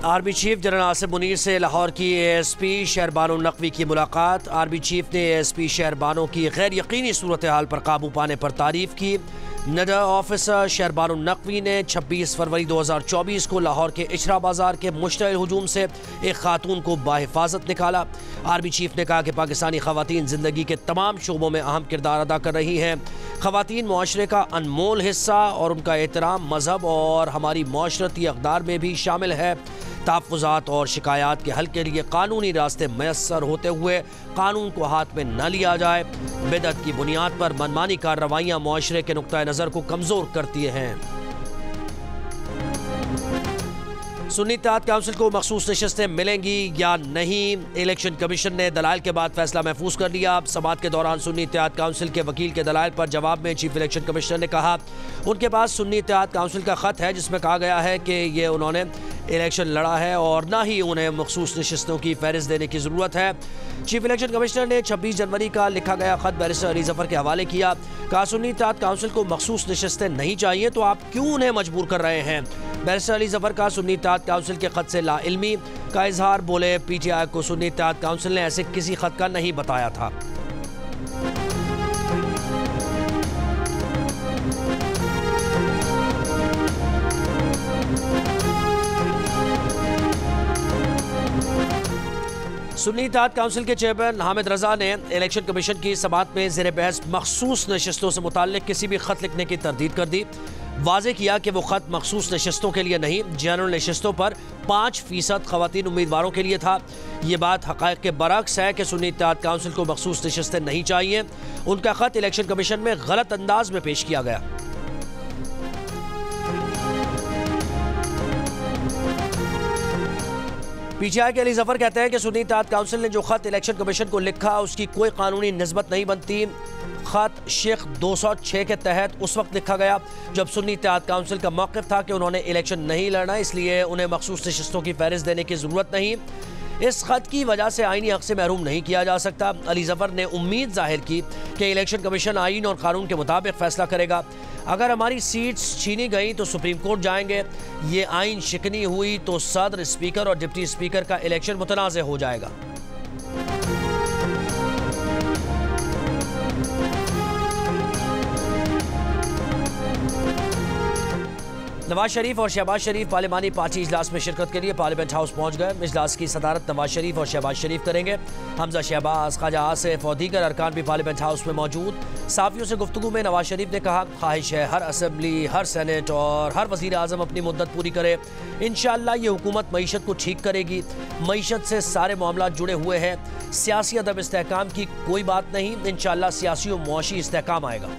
Army chief general Asim Munir से लाहौर की ASP Shahrbano Naqvi की मुलाकात। आर्मी चीफ ने ASP शहरबानो की गैर यकीनी सूरत हाल पर काबू पाने पर तारीफ की। नडर ऑफिसर शहरबानो नकवी ने 26 फरवरी 2024 को लाहौर के इशरा बाजार के मुश्तइल हुजूम से एक खातून को बाहिफाजत निकाला। आर्मी चीफ ने कहा कि पाकिस्तानी खवातीन ज़िंदगी के तमाम शोबों में अहम किरदार अदा कर रही हैं। खवातीन मुआशरे का अनमोल हिस्सा और उनका एहतराम मजहब और हमारी माशरती अक़दार में भी शामिल है। तहफ़्फ़ुज़ात और शिकायत के हल के लिए कानूनी रास्ते मैसर होते हुए कानून को हाथ में न लिया जाए। बिदअत की बुनियाद पर मनमानी कार्रवाइयाँ मुआशरे के नुक्ता नज़र को कमज़ोर करती हैं। सुन्नी इत्तेहाद काउंसिल को मखसूस नशस्तें मिलेंगी या नहीं, इलेक्शन कमीशन ने दलाइल के बाद फैसला महफूज कर लिया। समाअत के दौरान सुन्नी इत्तेहाद काउंसिल के वकील के दलाइल पर जवाब में चीफ इलेक्शन कमिश्नर ने कहा उनके पास सुन्नी इत्तेहाद काउंसिल का खत है जिसमें कहा गया है कि ये उन्होंने इलेक्शन लड़ा है और न ही उन्हें मखसूस नशस्तों की फहरिस्त देने की ज़रूरत है। चीफ इलेक्शन कमिश्नर ने 26 जनवरी का लिखा गया खत बैरिस्टर अली ज़फ़र के हवाले किया। कहा सुन्नी इत्तेहाद काउंसिल को मखसूस नशस्तें नहीं चाहिए तो आप क्यों उन्हें मजबूर कर रहे हैं। बैरिस्टर अली ज़फ़र का सुन्नी इत्तेहाद काउंसिल के खत से लाइल्मी का इजहार। बोले PTI को सुन्नी इत्तेहाद काउंसिल ने ऐसे किसी खत का नहीं बताया था। सुन्नी इत्तेहाद काउंसिल के चेयरमैन हामिद रजा ने इलेक्शन कमीशन की समाअत में ज़ेर बहस मखसूस नशस्तों से मुताल्लिक किसी भी खत लिखने की तरदीद कर दी। वाज़े किया कि वो खत मखसूस नशस्तों के लिए नहीं, जनरल नशस्तों पर 5% खवातीन उम्मीदवारों के लिए था। ये बात हक़ाइक़ के बरअक्स है कि सुन्नी इत्तेहाद काउंसिल को मखसूस नशस्तें नहीं चाहिए। उनका खत इलेक्शन कमीशन में गलत अंदाज में पेश किया गया। PTI के अली ज़फ़र कहते हैं कि सुन्नी इत्तेहाद काउंसिल ने जो खत इलेक्शन कमीशन को लिखा उसकी कोई कानूनी निस्बत नहीं बनती। खत शेख 206 के तहत उस वक्त लिखा गया जब सुन्नी इत्तेहाद काउंसिल का मौक़िफ़ था कि उन्होंने इलेक्शन नहीं लड़ना, इसलिए उन्हें मखसूस नशस्तों की फहरिस्त देने की ज़रूरत नहीं। इस खत की वजह से आईनी हक़ से महरूम नहीं किया जा सकता। अली ज़फ़र ने उम्मीद जाहिर की कि इलेक्शन कमीशन आईन और कानून के मुताबिक फ़ैसला करेगा। अगर हमारी सीट्स छीनी गई तो सुप्रीम कोर्ट जाएंगे। ये आइन शिकनी हुई तो सदर, स्पीकर और डिप्टी स्पीकर का इलेक्शन मुतनाज़ हो जाएगा। नवाज शरीफ और शहबाज शरीफ पार्लिमानी पार्टी इजलास में शिरकत के लिए पार्लियामेंट हाउस पहुंच गए। इजलास की सदारत नवाज शरीफ और शहबाज शरीफ करेंगे। हमजा शहबाज, ख्वाजा आसिफ और दीगर अरकान भी पार्लियामेंट हाउस में मौजूद। साफियों से गुफ्तगू में नवाज शरीफ ने कहा ख्वाहिश है हर असम्बली, हर सेनेट और हर वज़ीर आज़म अपनी मुद्दत पूरी करे। इंशाअल्लाह ये हुकूमत मईशत को ठीक करेगी। मईशत से सारे मामला जुड़े हुए हैं। सियासी अदम इस्तेहकाम की कोई बात नहीं। इंशाअल्लाह सियासी और मुआशी इस्तेहकाम आएगा।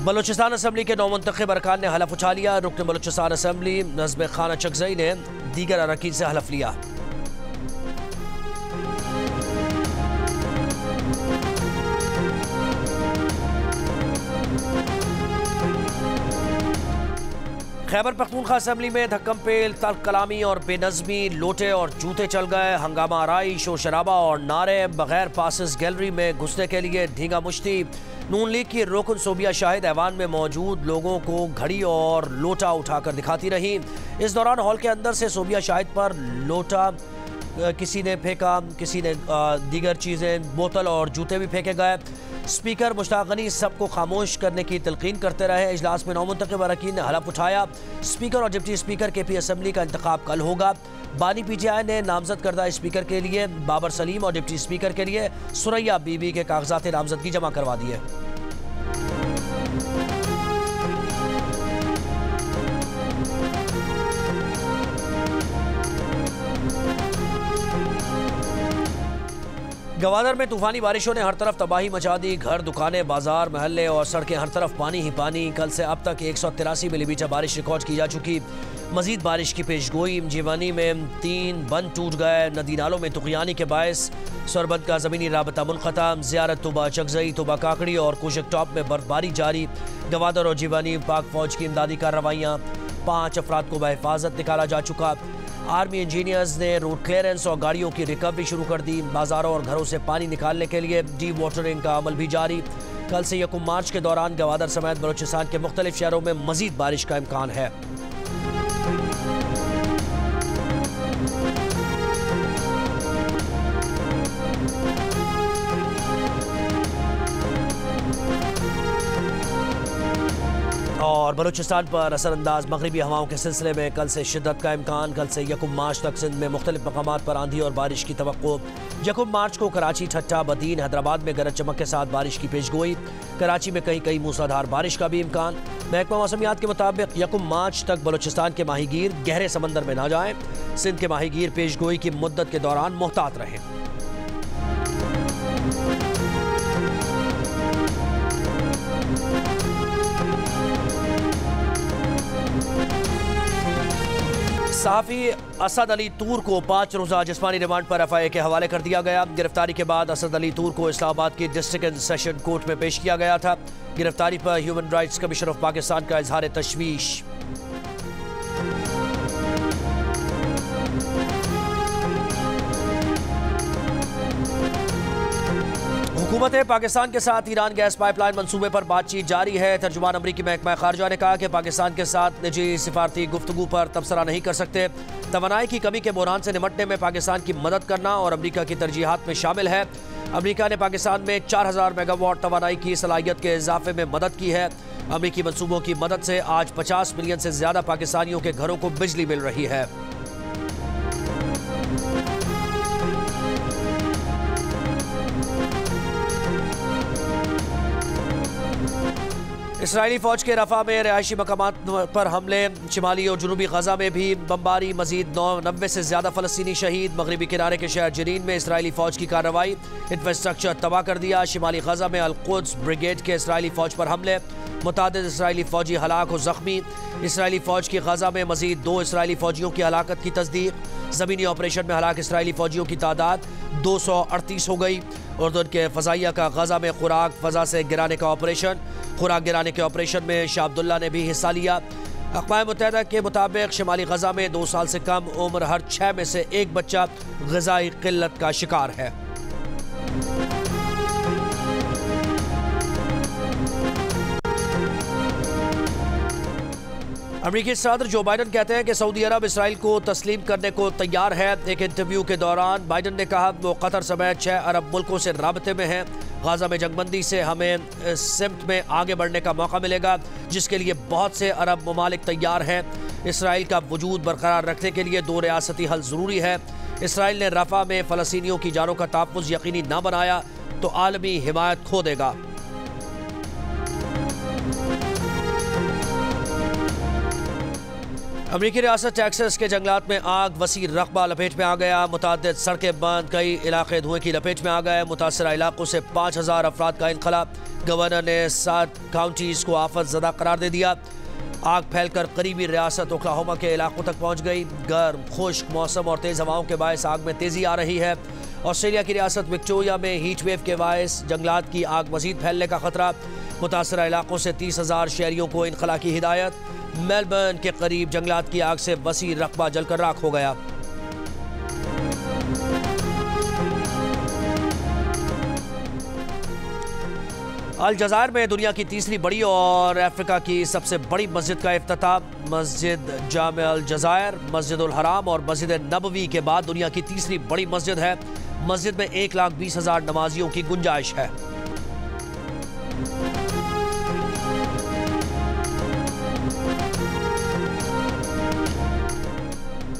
बलोचिस्तान असम्बली के नौमुंतखब अरकान ने हलफ उठा लिया। रुकन बलोचिस्तान असम्बली नज़्म खान अचकज़ई ने दीगर अरकान से हलफ लिया। खैबर पख्तूनख्वा असम्बली में धक्कम पेल, तल्ख कलामी और बेनज़मी, लोटे और जूते चल गए। हंगामा आराई, शोर शराबा और नारे। बगैर पासिस गैलरी में घुसने के लिए ढींगा मुश्ती। नून लीग की रुकन सोबिया शाहिद ऐवान में मौजूद लोगों को घड़ी और लोटा उठाकर दिखाती रही। इस दौरान हॉल के अंदर से सोबिया शाहिद पर लोटा किसी ने फेंका, किसी ने दीगर चीज़ें, बोतल और जूते भी फेंके गए। स्पीकर मुश्ताक गनी सबको खामोश करने की तलकीन करते रहे। इजलास में नौमुंतखब अरकान ने हलफ उठाया। स्पीकर और डिप्टी स्पीकर KP असम्बली का इंतखाब कल होगा। बानी PTI ने नामजद करदा स्पीकर के लिए बाबर सलीम और डिप्टी स्पीकर के लिए सुरैया बीबी के कागजात नामजदगी जमा करवा दिए। गवादर में तूफानी बारिशों ने हर तरफ तबाही मचा दी। घर, दुकानें, बाजार, महल्ले और सड़कें हर तरफ पानी ही पानी। कल से अब तक 183 मिलीमीटर बारिश रिकॉर्ड की जा चुकी। मजीद बारिश की पेशगोई। जीवानी में 3 बंद टूट गए। नदी नालों में तुग़यानी के बायस सरबत का ज़मीनी राबता मुनक़ता। ज़ियारत तोबा चकज़ई, तोबा काकड़ी और कुशक टॉप में बर्फबारी जारी। गवादर और जीवानी पाक फौज की इमदादी कार्रवाइयाँ। 5 अफराद को बहिफाजत निकाला जा चुका। आर्मी इंजीनियर्स ने रोड क्लियरेंस और गाड़ियों की रिकवरी शुरू कर दी। बाजारों और घरों से पानी निकालने के लिए डी वाटरिंग का अमल भी जारी। कल से 1 मार्च के दौरान गवादर समेत बलूचिस्तान के मुख्तलिफ शहरों में मजीद बारिश का इम्कान है। और बलूचिस्तान पर असरअंदाज मगरबी हवाओं के सिलसिले में कल से शिद्दत का इम्कान। कल से 1 मार्च तक सिंध में मुख्तलिफ मकामात पर आंधी और बारिश की तवक्को। 1 मार्च को कराची, ठट्टा, बदीन, हैदराबाद में गरज चमक के साथ बारिश की पेशगोई। कराची में कहीं कहीं मूसलाधार बारिश का भी इम्कान। महकमा मौसमियात के मुताबिक 1 मार्च तक बलूचिस्तान के माहीगीर गहरे समंदर में ना जाएं। सिंध के माहीगीर पेशगोई की मुद्दत के दौरान मोहतात रहें। सहाफ़ी असद अली तूर को 5 रोज़ा जिस्मानी रिमांड पर FIA के हवाले कर दिया गया। गिरफ्तारी के बाद असद अली तूर को इस्लामाबाद की डिस्ट्रिक्ट एंड सेशन कोर्ट में पेश किया गया था। गिरफ्तारी पर human rights commission of Pakistan का इजहार तशवीश। हुकूमत पाकिस्तान के साथ ईरान गैस पाइपलाइन मंसूबे पर बातचीत जारी है। तर्जुमान अमरीकी महकमा खारजा ने कहा कि पाकिस्तान के साथ निजी सिफारती गुफ्तगू पर तबसरा नहीं कर सकते। तवानाई की कमी के बहरान से निपटने में पाकिस्तान की मदद करना और अमरीका की तरजीहात में शामिल है। अमरीका ने पाकिस्तान में 4000 मेगावाट तवानाई की सलाहियत के इजाफे में मदद की है। अमरीकी मनसूबों की मदद से आज 50 मिलियन से ज्यादा पाकिस्तानियों के घरों को बिजली मिल रही है। इसराइली फौज के रफा में रिहायशी मकामात पर हमले। शिमाली और जनूबी गजा में भी बमबारी। मजीद 90 से ज्यादा फलस्तीनी शहीद। मगरबी किनारे के शहर जनीन में इसराइली फौज की कार्रवाई। इंफ्रास्ट्रक्चर तबाह कर दिया। शिमाली गजा में अल-कुद्स ब्रिगेड के इसराइली फौज पर हमले। मुतादिद इसराइली फौजी हलाक और जख्मी। इसराइली फौज की गजा में मजीद 2 इसराइली फौजियों की हलाकत की तस्दीक। ज़मीनी ऑपरेशन में हलाक इसराइली फौजियों की तादाद 238 हो गई। उर्दन के फ़ज़ाइया का गजा में खुराक फ़जा से गिराने का ऑपरेशन। खुराक गिराने के ऑपरेशन में शाह अब्दुल्ला ने भी हिस्सा लिया। अक़वाम मुत्तहिदा के मुताबिक शिमाली गजा में 2 साल से कम उम्र हर 6 में से 1 बच्चा ग़िज़ाई क़िल्लत का शिकार है। अमेरिकी सदर जो बाइडन कहते हैं कि सऊदी अरब इसराइल को तस्लीम करने को तैयार है। एक इंटरव्यू के दौरान बाइडन ने कहा वो कतर समेत 6 अरब मुल्कों से राबते में हैं। गाजा में जंगबंदी से हमें सिमत में आगे बढ़ने का मौका मिलेगा, जिसके लिए बहुत से अरब ममालिक तैयार हैं। इसराइल का वजूद बरकरार रखने के लिए 2 रियासती हल ज़रूरी है। इसराइल ने रफा में फ़लस्तीनियों की जानों का तहफ़्फ़ुज़ यकीनी न बनाया तो आलमी हिमायत खो देगा। अमरीकी रियासत टेक्सास के जंगलात में आग। वसी रकबा लपेट में आ गया। मुतादिद सड़कें बंद। कई इलाके धुएं की लपेट में आ गए। मुतासरा इलाकों से 5000 अफराद का इनखला। गवर्नर ने 7 काउंटीज़ को आफत ज़दा करार दे दिया। आग फैलकर करीबी रियासत ओक्लाहोमा के इलाकों तक पहुँच गई। गर्म खुश्क मौसम और तेज़ हवाओं के बायस आग में तेज़ी आ रही है। ऑस्ट्रेलिया की रियासत विक्टोरिया में हीट वेव के बायस जंगलात की आग मजीद फैलने का खतरा। मुतासरा इलाकों से 30,000 शहरियों को इनखला की हिदायत। मेलबर्न के करीब जंगलात की आग से वसी रकबा जलकर राख हो गया। अल-जज़ायर में दुनिया की तीसरी बड़ी और अफ्रीका की सबसे बड़ी मस्जिद का इफ्तिताह। मस्जिद जामे अल-जज़ायर, मस्जिद उल हराम और मस्जिद नबवी के बाद दुनिया की तीसरी बड़ी मस्जिद है। मस्जिद में 1,20,000 नमाजियों की गुंजाइश है।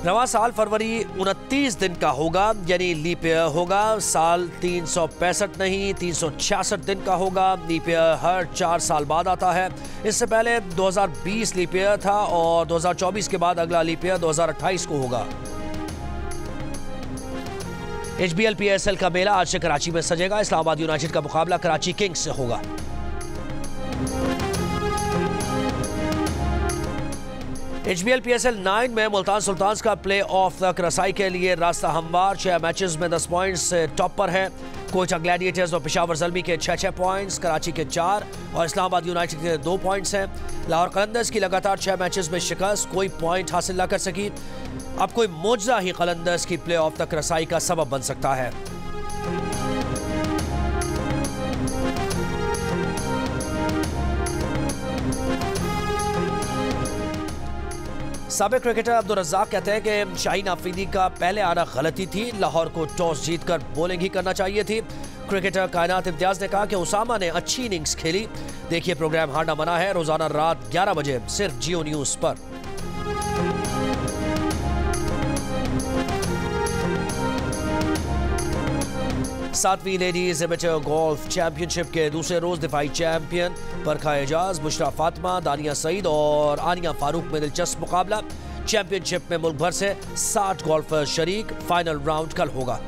रवां साल फरवरी 29 दिन का होगा, यानी लीप ईयर होगा। साल 365 नहीं 366 दिन का होगा। लीप ईयर हर 4 साल बाद आता है। इससे पहले 2020 लीप ईयर था और 2024 के बाद अगला लीप ईयर 2028 को होगा। HBL PSL का मेला आज से कराची में सजेगा। इस्लामाबाद यूनाइटेड का मुकाबला कराची किंग्स से होगा। HBL PSL 9 में मुल्तान सुल्तान्स का प्ले ऑफ तक रसाई के लिए रास्ता हमवार। 6 मैचेस में 10 पॉइंट्स से टॉप पर है। कोयटा ग्लैडिएटर्स और पेशावर ज़ल्मी के 6-6 पॉइंट्स, कराची के 4 और इस्लामाबाद यूनाइटेड के 2 पॉइंट्स हैं। लाहौर कलंदर्स की लगातार 6 मैचेस में शिकस्त, कोई पॉइंट हासिल ना कर सकी। अब कोई मोजज़ा ही कलंदर्स की प्ले ऑफ तक रसाई का सबब बन सकता है। साबिक क्रिकेटर अब्दुल रज़्ज़ाक कहते हैं कि शाहीन आफरीदी का पहले आना गलती थी, लाहौर को टॉस जीतकर बॉलिंग ही करना चाहिए थी। क्रिकेटर कायनात इम्तियाज ने कहा कि उसामा ने अच्छी इनिंग्स खेली। देखिए प्रोग्राम हारना मना है, रोजाना रात 11 बजे सिर्फ जियो न्यूज पर। सातवीं लेडीज एमेच्योर गोल्फ चैंपियनशिप के दूसरे रोज दिफाई चैंपियन बरखा एजाज, बुशरा फातिमा, दानिया सईद और आनिया फारूक में दिलचस्प मुकाबला। चैंपियनशिप में मुल्क भर से 60 गोल्फर शरीक। फाइनल राउंड कल होगा।